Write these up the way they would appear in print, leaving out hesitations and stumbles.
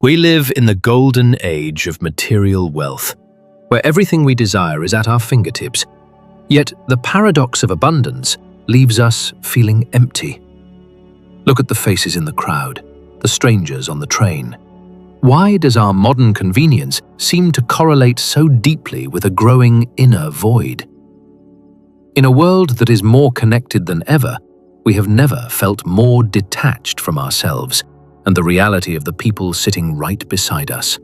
We live in the golden age of material wealth, where everything we desire is at our fingertips. Yet the paradox of abundance leaves us feeling empty. Look at the faces in the crowd, the strangers on the train. Why does our modern convenience seem to correlate so deeply with a growing inner void? In a world that is more connected than ever, we have never felt more detached from ourselves and the reality of the people sitting right beside us.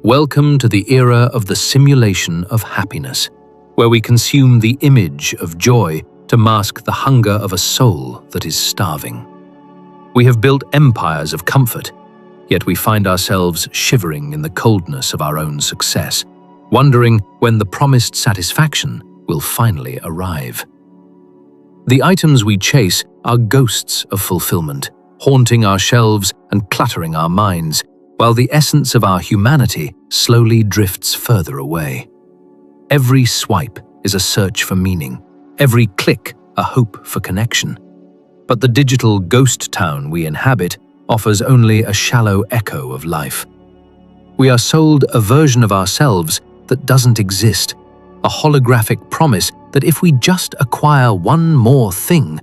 Welcome to the era of the simulation of happiness, where we consume the image of joy to mask the hunger of a soul that is starving. We have built empires of comfort, yet we find ourselves shivering in the coldness of our own success, wondering when the promised satisfaction will finally arrive. The items we chase are ghosts of fulfillment, haunting our shelves and cluttering our minds, while the essence of our humanity slowly drifts further away. Every swipe is a search for meaning, every click a hope for connection. But the digital ghost town we inhabit offers only a shallow echo of life. We are sold a version of ourselves that doesn't exist, a holographic promise that if we just acquire one more thing,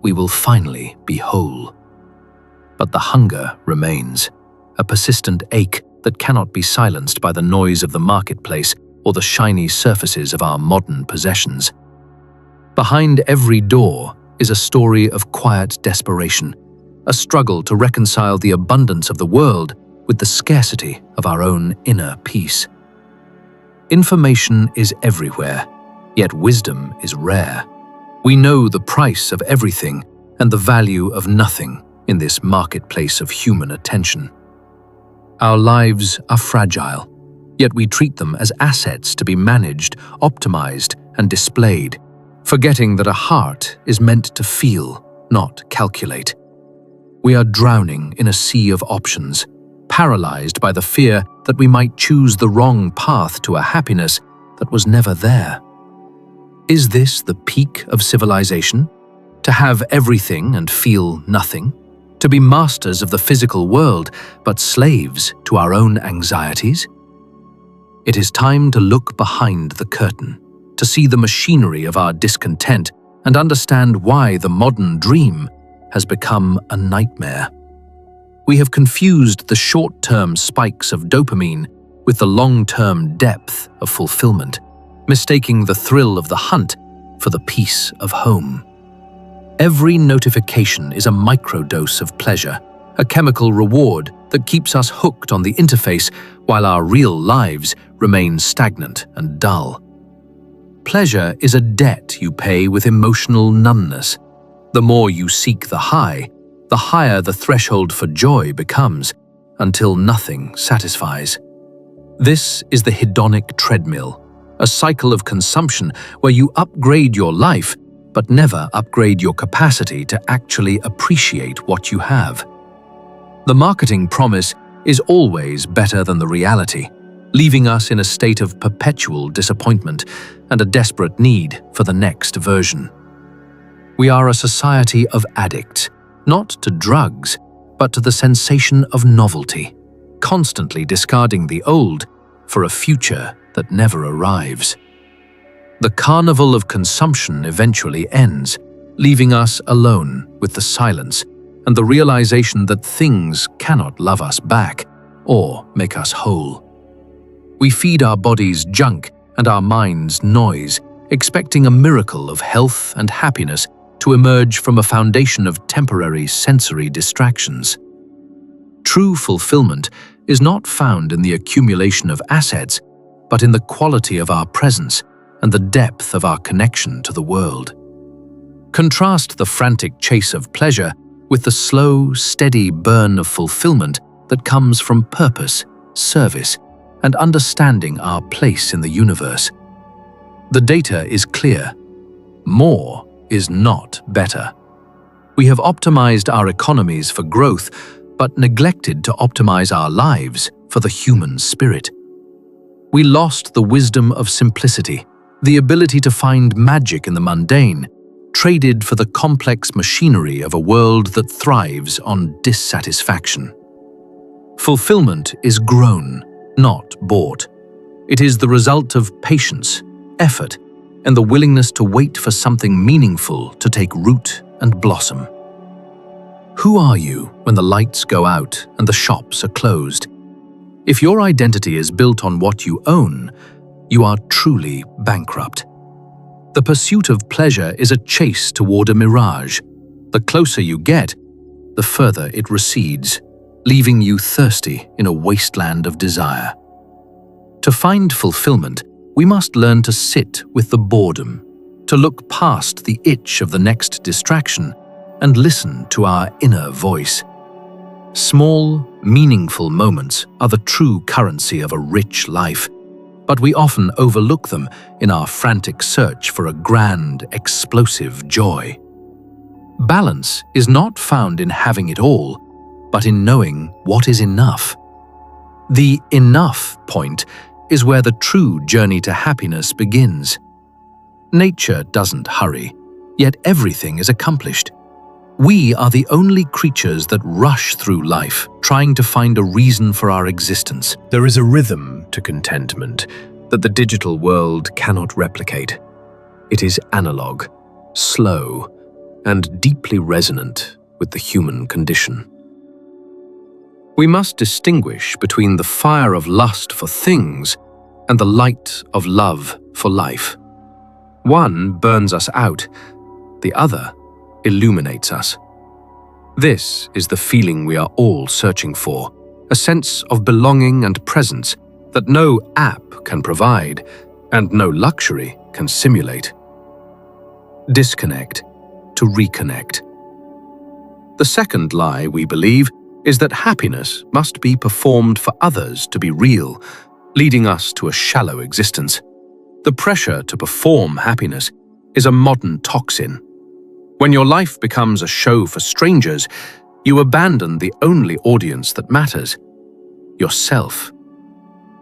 we will finally be whole. But the hunger remains, a persistent ache that cannot be silenced by the noise of the marketplace or the shiny surfaces of our modern possessions. Behind every door is a story of quiet desperation, a struggle to reconcile the abundance of the world with the scarcity of our own inner peace. Information is everywhere, yet wisdom is rare. We know the price of everything and the value of nothing in this marketplace of human attention. Our lives are fragile, yet we treat them as assets to be managed, optimized, and displayed, forgetting that a heart is meant to feel, not calculate. We are drowning in a sea of options, paralyzed by the fear that we might choose the wrong path to a happiness that was never there. Is this the peak of civilization? To have everything and feel nothing? To be masters of the physical world, but slaves to our own anxieties? It is time to look behind the curtain, to see the machinery of our discontent and understand why the modern dream has become a nightmare. We have confused the short-term spikes of dopamine with the long-term depth of fulfillment, mistaking the thrill of the hunt for the peace of home. Every notification is a microdose of pleasure, a chemical reward that keeps us hooked on the interface while our real lives remain stagnant and dull. Pleasure is a debt you pay with emotional numbness. The more you seek the higher the threshold for joy becomes, until nothing satisfies. This is the hedonic treadmill, a cycle of consumption where you upgrade your life but never upgrade your capacity to actually appreciate what you have. The marketing promise is always better than the reality, leaving us in a state of perpetual disappointment and a desperate need for the next version. We are a society of addicts, not to drugs, but to the sensation of novelty, constantly discarding the old for a future that never arrives. The carnival of consumption eventually ends, leaving us alone with the silence and the realization that things cannot love us back or make us whole. We feed our bodies junk and our minds noise, expecting a miracle of health and happiness to emerge from a foundation of temporary sensory distractions. True fulfillment is not found in the accumulation of assets, but in the quality of our presence and the depth of our connection to the world. Contrast the frantic chase of pleasure with the slow, steady burn of fulfillment that comes from purpose, service, and understanding our place in the universe. The data is clear. More is not better. We have optimized our economies for growth, but neglected to optimize our lives for the human spirit. We lost the wisdom of simplicity, the ability to find magic in the mundane, traded for the complex machinery of a world that thrives on dissatisfaction. Fulfillment is grown, not bought. It is the result of patience, effort, and the willingness to wait for something meaningful to take root and blossom. Who are you when the lights go out and the shops are closed? If your identity is built on what you own, you are truly bankrupt. The pursuit of pleasure is a chase toward a mirage. The closer you get, the further it recedes, leaving you thirsty in a wasteland of desire. To find fulfillment, we must learn to sit with the boredom, to look past the itch of the next distraction, and listen to our inner voice. Small, meaningful moments are the true currency of a rich life, but we often overlook them in our frantic search for a grand, explosive joy. Balance is not found in having it all, but in knowing what is enough. The enough point is where the true journey to happiness begins. Nature doesn't hurry, yet everything is accomplished. We are the only creatures that rush through life, trying to find a reason for our existence. There is a rhythm to contentment that the digital world cannot replicate. It is analog, slow, and deeply resonant with the human condition. We must distinguish between the fire of lust for things and the light of love for life. One burns us out, the other illuminates us. This is the feeling we are all searching for, a sense of belonging and presence that no app can provide and no luxury can simulate. Disconnect to reconnect. The second lie we believe is that happiness must be performed for others to be real, leading us to a shallow existence. The pressure to perform happiness is a modern toxin. When your life becomes a show for strangers, you abandon the only audience that matters: yourself.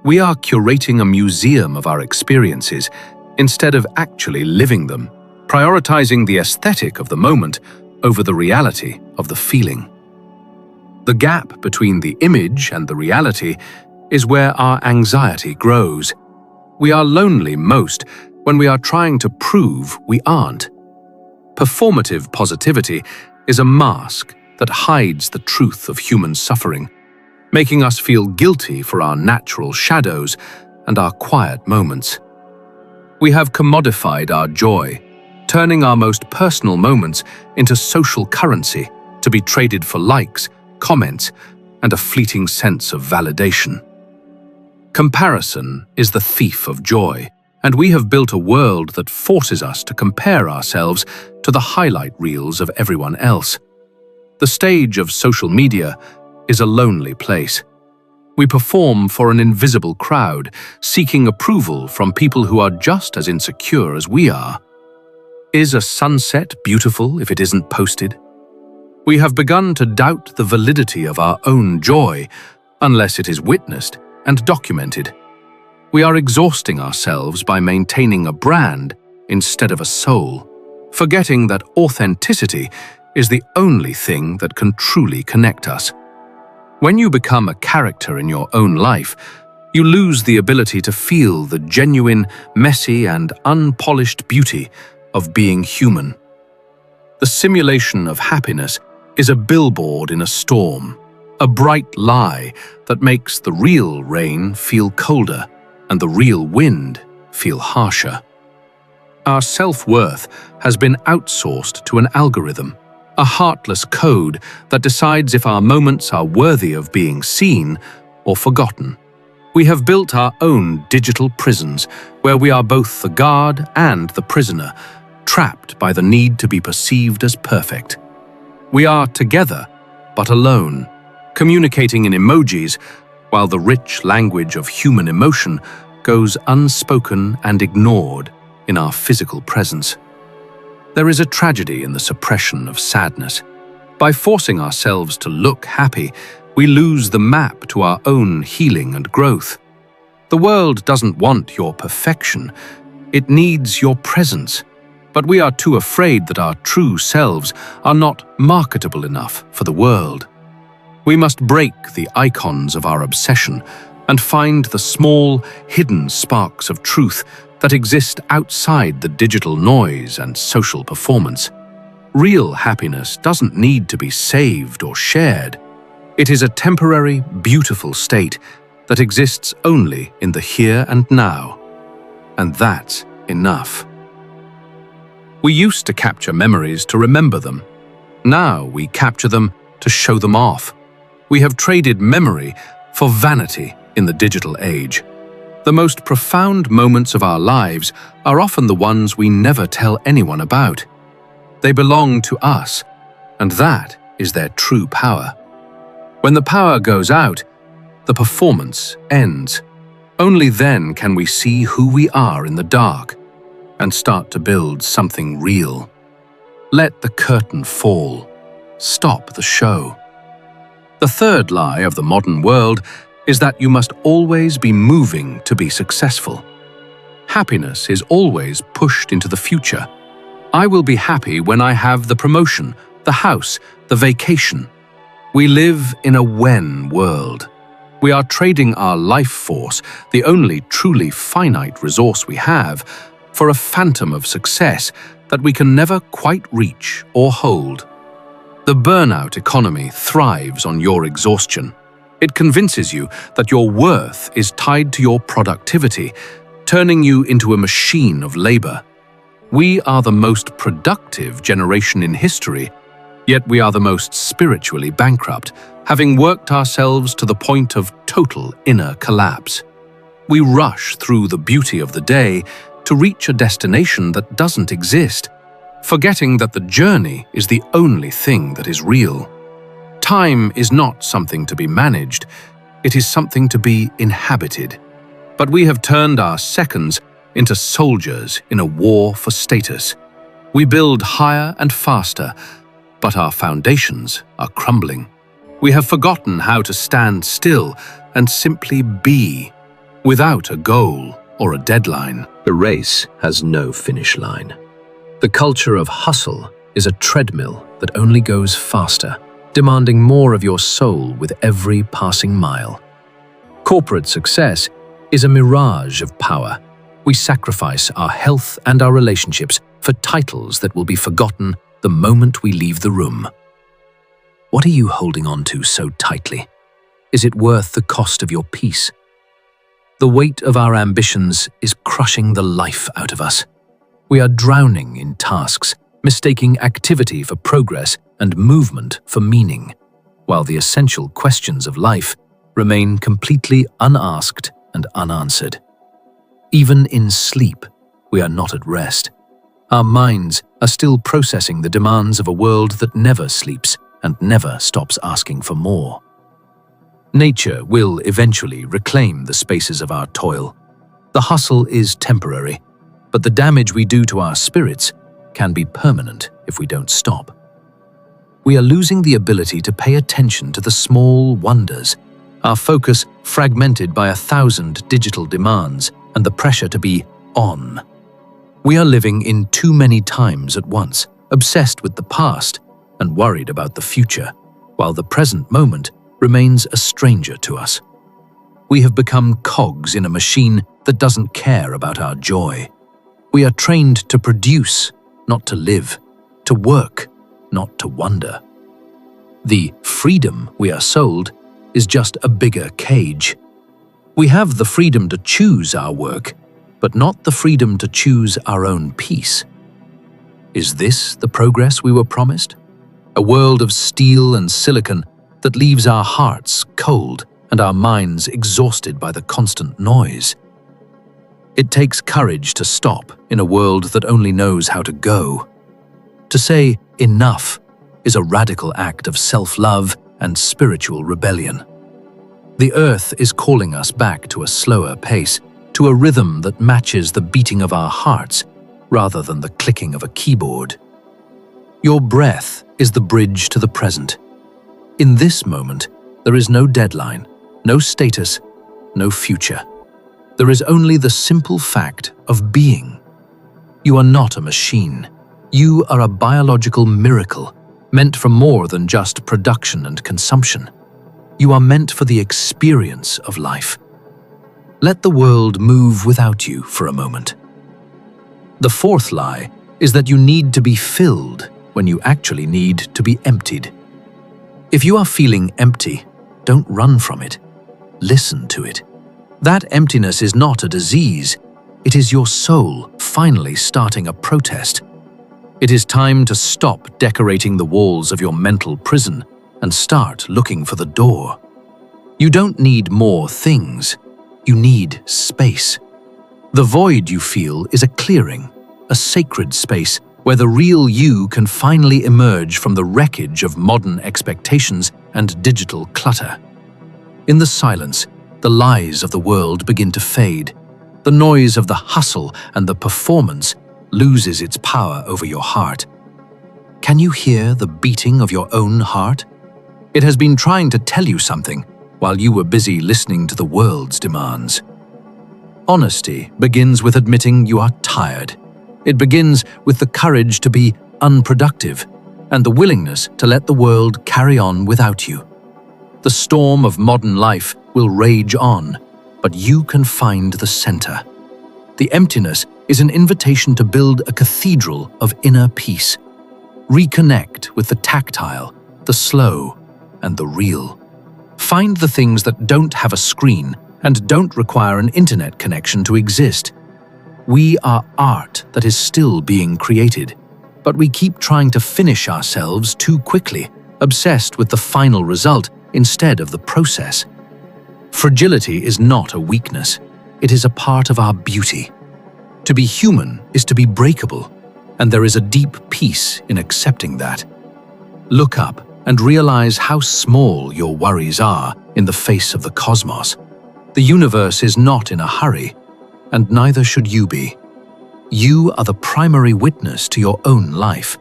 We are curating a museum of our experiences instead of actually living them, prioritizing the aesthetic of the moment over the reality of the feeling. The gap between the image and the reality is where our anxiety grows. We are lonely most when we are trying to prove we aren't. Performative positivity is a mask that hides the truth of human suffering, making us feel guilty for our natural shadows and our quiet moments. We have commodified our joy, turning our most personal moments into social currency to be traded for likes, comments, and a fleeting sense of validation. Comparison is the thief of joy, and we have built a world that forces us to compare ourselves to the highlight reels of everyone else. The stage of social media is a lonely place. We perform for an invisible crowd, seeking approval from people who are just as insecure as we are. Is a sunset beautiful if it isn't posted? We have begun to doubt the validity of our own joy unless it is witnessed and documented. We are exhausting ourselves by maintaining a brand instead of a soul, forgetting that authenticity is the only thing that can truly connect us. When you become a character in your own life, you lose the ability to feel the genuine, messy, and unpolished beauty of being human. The simulation of happiness is a billboard in a storm, a bright lie that makes the real rain feel colder and the real wind feel harsher. Our self-worth has been outsourced to an algorithm, a heartless code that decides if our moments are worthy of being seen or forgotten. We have built our own digital prisons where we are both the guard and the prisoner, trapped by the need to be perceived as perfect. We are together, but alone, communicating in emojis, while the rich language of human emotion goes unspoken and ignored in our physical presence. There is a tragedy in the suppression of sadness. By forcing ourselves to look happy, we lose the map to our own healing and growth. The world doesn't want your perfection, it needs your presence. But we are too afraid that our true selves are not marketable enough for the world. We must break the icons of our obsession and find the small, hidden sparks of truth that exist outside the digital noise and social performance. Real happiness doesn't need to be saved or shared. It is a temporary, beautiful state that exists only in the here and now. And that's enough. We used to capture memories to remember them. Now we capture them to show them off. We have traded memory for vanity in the digital age. The most profound moments of our lives are often the ones we never tell anyone about. They belong to us, and that is their true power. When the power goes out, the performance ends. Only then can we see who we are in the dark and start to build something real. Let the curtain fall. Stop the show. The third lie of the modern world is that you must always be moving to be successful. Happiness is always pushed into the future. I will be happy when I have the promotion, the house, the vacation. We live in a when world. We are trading our life force, the only truly finite resource we have, for a phantom of success that we can never quite reach or hold. The burnout economy thrives on your exhaustion. It convinces you that your worth is tied to your productivity, turning you into a machine of labor. We are the most productive generation in history, yet we are the most spiritually bankrupt, having worked ourselves to the point of total inner collapse. We rush through the beauty of the day to reach a destination that doesn't exist, forgetting that the journey is the only thing that is real. Time is not something to be managed, it is something to be inhabited. But we have turned our seconds into soldiers in a war for status. We build higher and faster, but our foundations are crumbling. We have forgotten how to stand still and simply be, without a goal or a deadline. The race has no finish line. The culture of hustle is a treadmill that only goes faster, demanding more of your soul with every passing mile. Corporate success is a mirage of power. We sacrifice our health and our relationships for titles that will be forgotten the moment we leave the room. What are you holding on to so tightly? Is it worth the cost of your peace? The weight of our ambitions is crushing the life out of us. We are drowning in tasks, mistaking activity for progress and movement for meaning, while the essential questions of life remain completely unasked and unanswered. Even in sleep, we are not at rest. Our minds are still processing the demands of a world that never sleeps and never stops asking for more. Nature will eventually reclaim the spaces of our toil. The hustle is temporary, but the damage we do to our spirits can be permanent if we don't stop. We are losing the ability to pay attention to the small wonders, our focus fragmented by 1,000 digital demands and the pressure to be on. We are living in too many times at once, obsessed with the past and worried about the future, while the present moment remains a stranger to us. We have become cogs in a machine that doesn't care about our joy. We are trained to produce, not to live, to work, not to wonder. The freedom we are sold is just a bigger cage. We have the freedom to choose our work, but not the freedom to choose our own peace. Is this the progress we were promised? A world of steel and silicon that leaves our hearts cold and our minds exhausted by the constant noise. It takes courage to stop in a world that only knows how to go. To say enough is a radical act of self-love and spiritual rebellion. The earth is calling us back to a slower pace, to a rhythm that matches the beating of our hearts rather than the clicking of a keyboard. Your breath is the bridge to the present. In this moment, there is no deadline, no status, no future. There is only the simple fact of being. You are not a machine. You are a biological miracle, meant for more than just production and consumption. You are meant for the experience of life. Let the world move without you for a moment. The fourth lie is that you need to be filled when you actually need to be emptied. If you are feeling empty, don't run from it. Listen to it. That emptiness is not a disease. It is your soul finally starting a protest. It is time to stop decorating the walls of your mental prison and start looking for the door. You don't need more things. You need space. The void you feel is a clearing, a sacred space where the real you can finally emerge from the wreckage of modern expectations and digital clutter. In the silence, the lies of the world begin to fade. The noise of the hustle and the performance loses its power over your heart. Can you hear the beating of your own heart? It has been trying to tell you something while you were busy listening to the world's demands. Honesty begins with admitting you are tired. It begins with the courage to be unproductive and the willingness to let the world carry on without you. The storm of modern life will rage on, but you can find the center. The emptiness is an invitation to build a cathedral of inner peace. Reconnect with the tactile, the slow, and the real. Find the things that don't have a screen and don't require an internet connection to exist. We are art that is still being created, but we keep trying to finish ourselves too quickly, obsessed with the final result instead of the process. Fragility is not a weakness. It is a part of our beauty. To be human is to be breakable, and there is a deep peace in accepting that. Look up and realize how small your worries are in the face of the cosmos. The universe is not in a hurry, and neither should you be. You are the primary witness to your own life.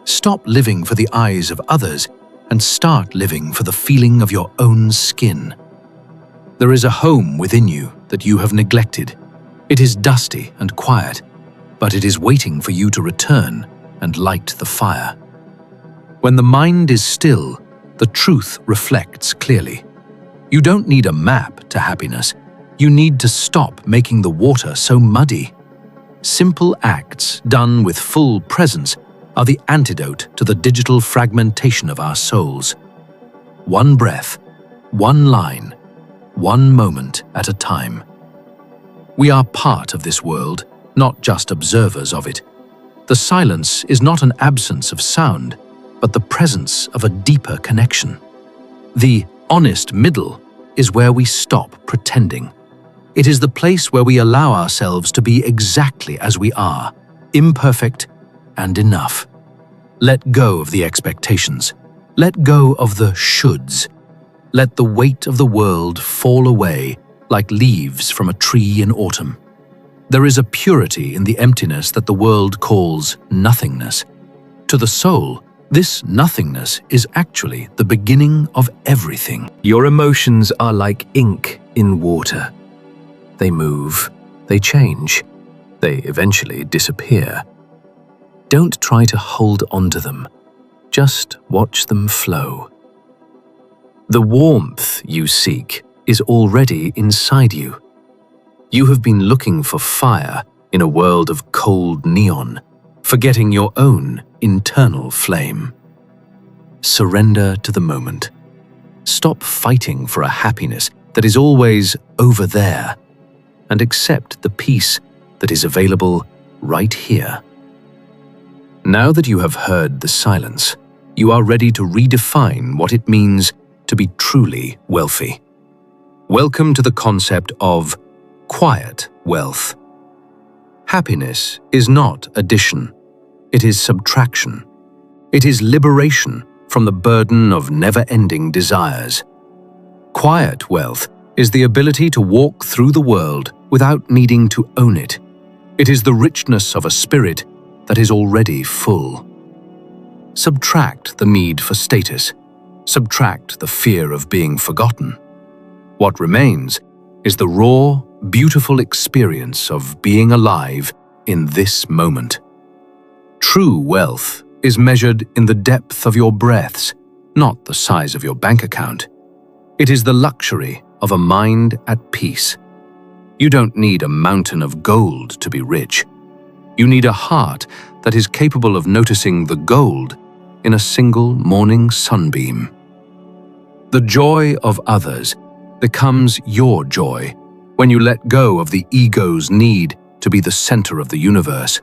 Stop living for the eyes of others and start living for the feeling of your own skin. There is a home within you that you have neglected. It is dusty and quiet, but it is waiting for you to return and light the fire. When the mind is still, the truth reflects clearly. You don't need a map to happiness. You need to stop making the water so muddy. Simple acts done with full presence are the antidote to the digital fragmentation of our souls. One breath, one line, one moment at a time. We are part of this world, not just observers of it. The silence is not an absence of sound, but the presence of a deeper connection. The honest middle is where we stop pretending. It is the place where we allow ourselves to be exactly as we are, imperfect and enough. Let go of the expectations. Let go of the shoulds. Let the weight of the world fall away like leaves from a tree in autumn. There is a purity in the emptiness that the world calls nothingness. To the soul, this nothingness is actually the beginning of everything. Your emotions are like ink in water. They move, they change, they eventually disappear. Don't try to hold onto them. Just watch them flow. The warmth you seek is already inside you. You have been looking for fire in a world of cold neon, forgetting your own internal flame. Surrender to the moment. Stop fighting for a happiness that is always over there, and accept the peace that is available right here. Now that you have heard the silence, you are ready to redefine what it means to be truly wealthy. Welcome to the concept of quiet wealth. Happiness is not addition, it is subtraction. It is liberation from the burden of never-ending desires. Quiet wealth is the ability to walk through the world without needing to own it. It is the richness of a spirit that is already full. Subtract the need for status. Subtract the fear of being forgotten. What remains is the raw, beautiful experience of being alive in this moment. True wealth is measured in the depth of your breaths, not the size of your bank account. It is the luxury of a mind at peace. You don't need a mountain of gold to be rich. You need a heart that is capable of noticing the gold in a single morning sunbeam. The joy of others becomes your joy when you let go of the ego's need to be the center of the universe.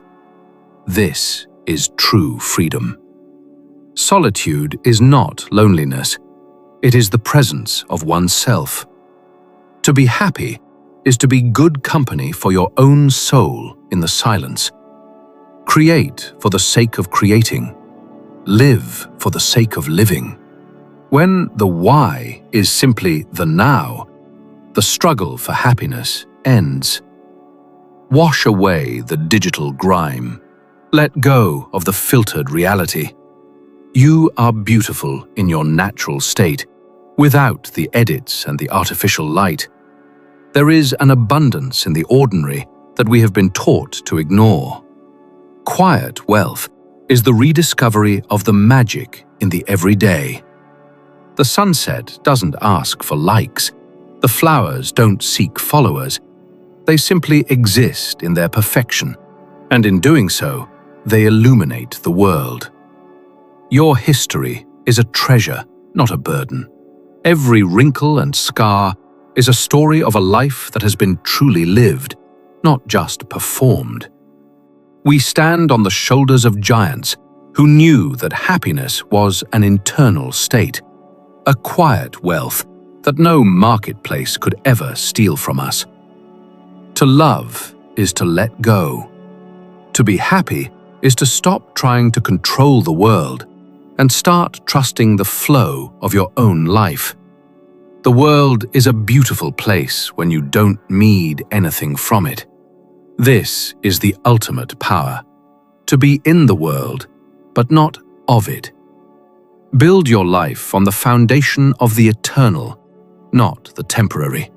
This is true freedom. Solitude is not loneliness. It is the presence of oneself. To be happy is to be good company for your own soul in the silence. Create for the sake of creating. Live for the sake of living. When the why is simply the now, the struggle for happiness ends. Wash away the digital grime. Let go of the filtered reality. You are beautiful in your natural state, without the edits and the artificial light. There is an abundance in the ordinary that we have been taught to ignore. Quiet wealth is the rediscovery of the magic in the everyday. The sunset doesn't ask for likes. The flowers don't seek followers. They simply exist in their perfection, and in doing so, they illuminate the world. Your history is a treasure, not a burden. Every wrinkle and scar is a story of a life that has been truly lived, not just performed. We stand on the shoulders of giants who knew that happiness was an internal state, a quiet wealth that no marketplace could ever steal from us. To love is to let go. To be happy is to stop trying to control the world and start trusting the flow of your own life. The world is a beautiful place when you don't need anything from it. This is the ultimate power, to be in the world, but not of it. Build your life on the foundation of the eternal, not the temporary.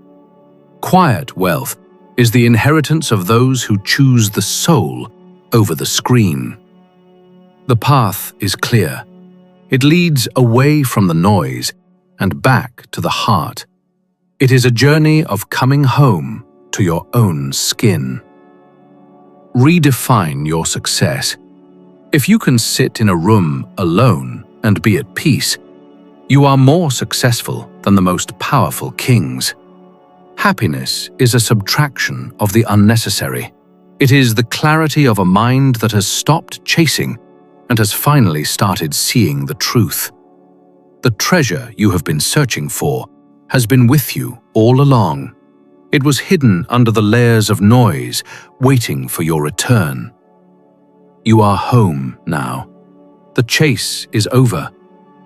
Quiet wealth is the inheritance of those who choose the soul over the screen. The path is clear. It leads away from the noise and back to the heart. It is a journey of coming home to your own skin. Redefine your success. If you can sit in a room alone and be at peace, you are more successful than the most powerful kings. Happiness is a subtraction of the unnecessary. It is the clarity of a mind that has stopped chasing and has finally started seeing the truth. The treasure you have been searching for has been with you all along. It was hidden under the layers of noise, waiting for your return. You are home now. The chase is over.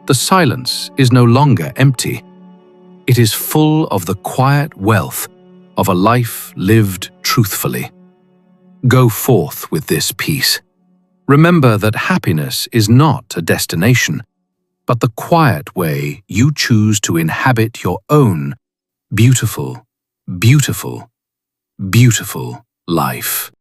The silence is no longer empty. It is full of the quiet wealth of a life lived truthfully. Go forth with this peace. Remember that happiness is not a destination, but the quiet way you choose to inhabit your own beautiful, beautiful, beautiful life.